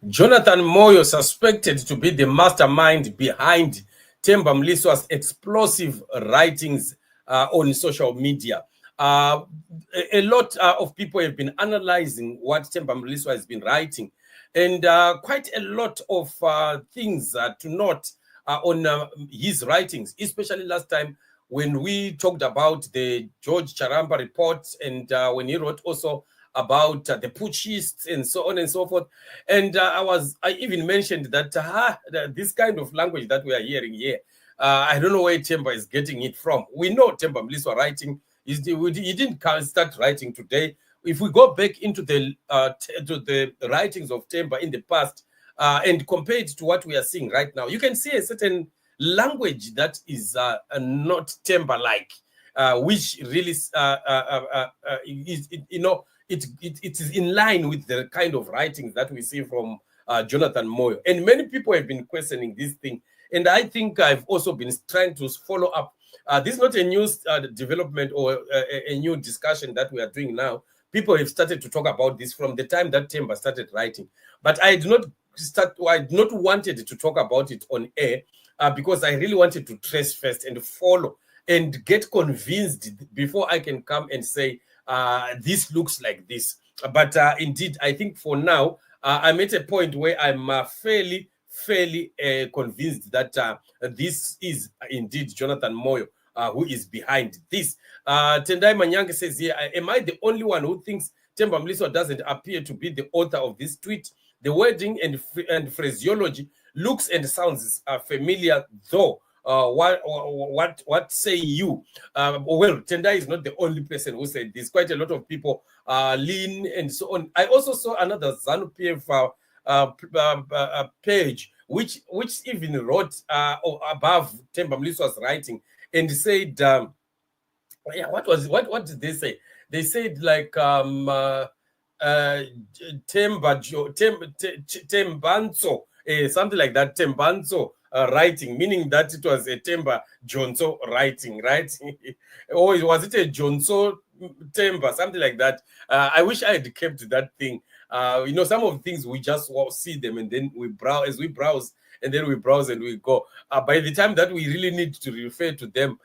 Jonathan Moyo suspected to be the mastermind behind Themba Mliswa'S explosive writings on social media. A lot of people have been analyzing what Themba Mliswa has been writing, and quite a lot of things to note on his writings, especially last time when we talked about the George Charamba report, and when he wrote also about the putschists and so on and so forth. And I even mentioned that this kind of language that we are hearing here, I don't know where Themba is getting it from. We know Themba Mliswa writing, he didn't start writing today. If we go back into the writings of Themba in the past and compare it to what we are seeing right now, you can see a certain language that is not Themba-like, which really is, it is in line with the kind of writings that we see from Jonathan Moyo. And many people have been questioning this thing. And I think I've also been trying to follow up. This is not a new development or a new discussion that we are doing now. People have started to talk about this from the time that Themba started writing. But I did not wanted to talk about it on air because I really wanted to trace first and follow and get convinced before I can come and say, this looks like this. But indeed, I think for now, I'm at a point where I'm fairly convinced that this is indeed Jonathan Moyo who is behind this. Tendai Manyange says here, am I the only one who thinks Themba Mliswa doesn't appear to be the author of this tweet? The wording and phraseology looks and sounds familiar, though. What say you? Well, Tendai is not the only person who said this. Quite a lot of people lean and so on. I also saw another ZANU-PF page which even wrote above Themba Mliswa's writing and said, what did they say? They said like Tembanzo, something like that, Tembanzo writing, meaning that it was a Themba Jonso writing, right? Or was it a Jonso Themba, something like that? I wish I had kept that thing. Some of the things we just see them and then we browse, as we browse, and then we browse and we go. By the time that we really need to refer to them,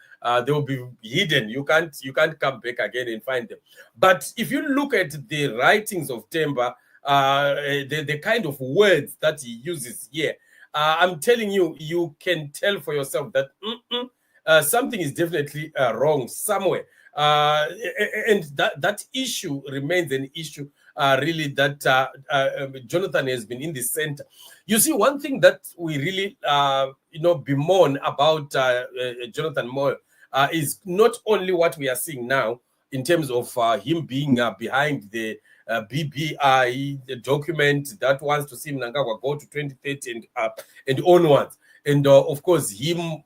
they will be hidden. You can't come back again and find them. But if you look at the writings of Themba, the kind of words that he uses here, I'm telling you, you can tell for yourself that something is definitely wrong somewhere. And that issue remains an issue really that Jonathan has been in the center. You see, one thing that we really bemoan about Jonathan Moyo is not only what we are seeing now in terms of him being behind the BBI, the document that wants to see Mnangagwa go to 2030 and onwards, and of course him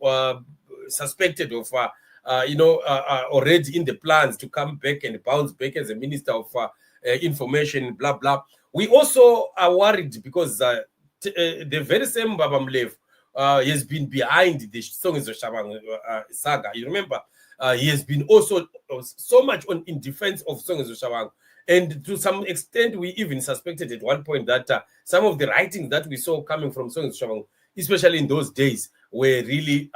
suspected of already in the plans to come back and bounce back as a minister of information, blah blah. We also are worried because the very same Baba Mlev has been behind the Songs of Shabang saga. You remember, he has been also so much in defense of Songs of Shabang. And to some extent, we even suspected at one point that some of the writings that we saw coming from Songs of Shabang, especially in those days, were really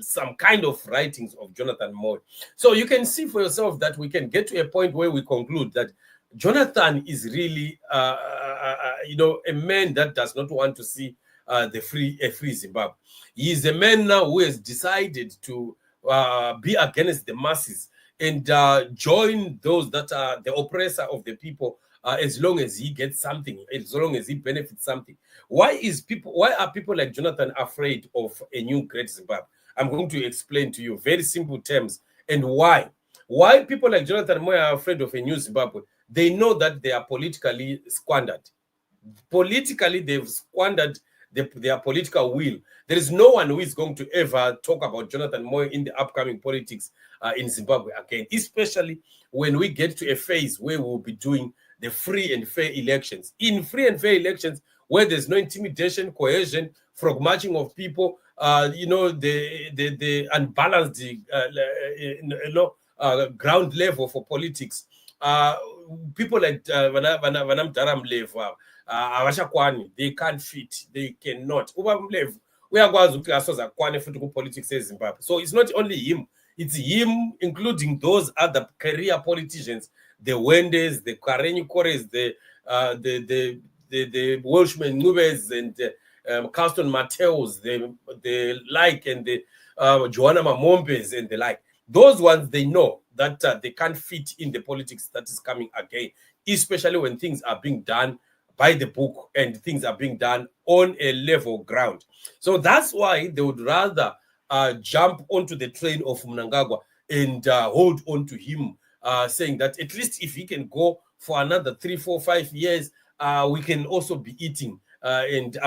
some kind of writings of Jonathan Moyo. So you can see for yourself that we can get to a point where we conclude that Jonathan is really, a man that does not want to see a free Zimbabwe. He is a man now who has decided to be against the masses and join those that are the oppressor of the people, as long as he gets something, as long as he benefits something. Why are people like Jonathan afraid of a new Great Zimbabwe? I'm going to explain to you very simple terms and why. Why people like Jonathan Moyo are afraid of a new Zimbabwe? They know that they are politically squandered. Politically, they've squandered their political will. There is no one who is going to ever talk about Jonathan Moyo in the upcoming politics in Zimbabwe again, especially when we get to a phase where we'll be doing the free and fair elections. In free and fair elections, where there's no intimidation, cohesion, frog marching of people, the unbalanced ground level for politics. People like Vanam Mlevu, they can't fit, they cannot. Politics in Zimbabwe. So it's not only him, it's him, including those other career politicians, the Wendes, the Karenyi Kores, the Welshman Nubes, and Carston Mateos, the like, and the Joanna Mamombes and the like. Those ones, they know that they can't fit in the politics that is coming again, especially when things are being done by the book and things are being done on a level ground. So that's why they would rather jump onto the train of Mnangagwa and hold on to him, saying that at least if he can go for another 3, 4, 5 years, we can also be eating and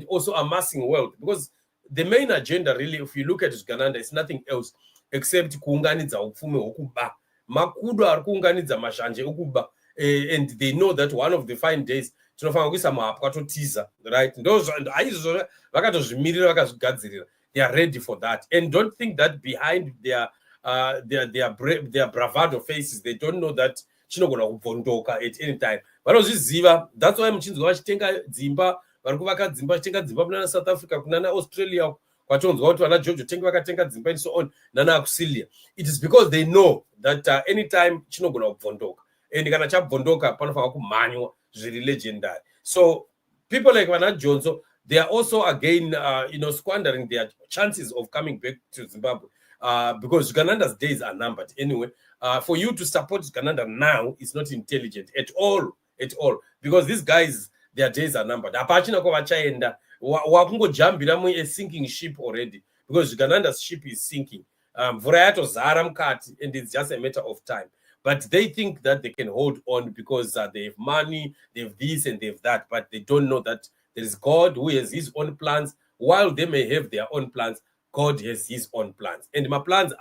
also amassing wealth. Because the main agenda, really, if you look at Uganda, is nothing else except kuunganidza upfume hwokuba. Makudo ari kuunganidza mashanje okuba. And they know that one of the fine days tinofanira kuisa mahapwa totiza, right? Aizvo vakatozvimirira vakazvigadzirira. They are ready for that, and don't think that behind their bravado faces, they don't know that chinogona kubvondoka at any time. Vanozviziva. That's why muchinzwa vachitenga dzimba, vari kuvaka dzimba, vachitenga dzimba kunana South Africa, kunana Australia, kwatonzwa kuti vana George tenga vakatenga dzimba and so on, nana Akusilia. It is because they know that anytime chinogona kubvondoka, and kana chabvondoka panofanira kumhanywa zviri legendary. So people like Vana Johnson, they are also again squandering their chances of coming back to Zimbabwe, because Uganda's days are numbered anyway. For you to support Uganda now is not intelligent at all, because these guys, their days are numbered. Apachina kwa vachaenda wakungojambira a sinking ship already, because Uganda's ship is sinking. Mvura yatozara mukati, and it's just a matter of time. But they think that they can hold on because they have money, they have this and they have that, but they don't know that there is God who has his own plans. While they may have their own plans, God has his own plans. And my plans,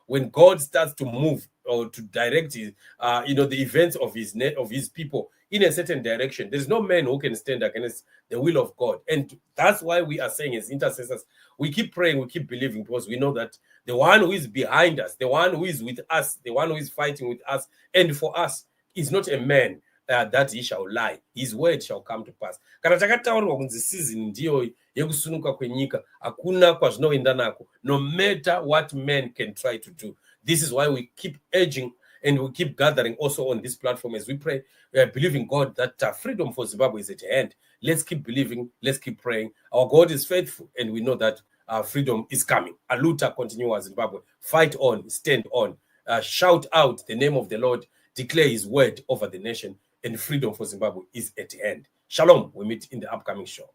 when God starts to move or to direct his, the events of his people in a certain direction, there's no man who can stand against the will of God. And that's why we are saying, as intercessors, we keep praying, we keep believing, because we know that the one who is behind us, the one who is with us, the one who is fighting with us and for us is not a man that he shall lie. His word shall come to pass. Kana takataurwa kunzi season ndiyo yekusunuka kwenyika, hakuna kwazvinoenda nako, no matter what men can try to do. This is why we keep urging and we keep gathering also on this platform as we pray, believing God that freedom for Zimbabwe is at hand. Let's keep believing, let's keep praying. Our God is faithful, and we know that freedom is coming. Aluta continua Zimbabwe. Fight on, stand on, shout out the name of the Lord, declare his word over the nation, and freedom for Zimbabwe is at hand. Shalom. We meet in the upcoming show.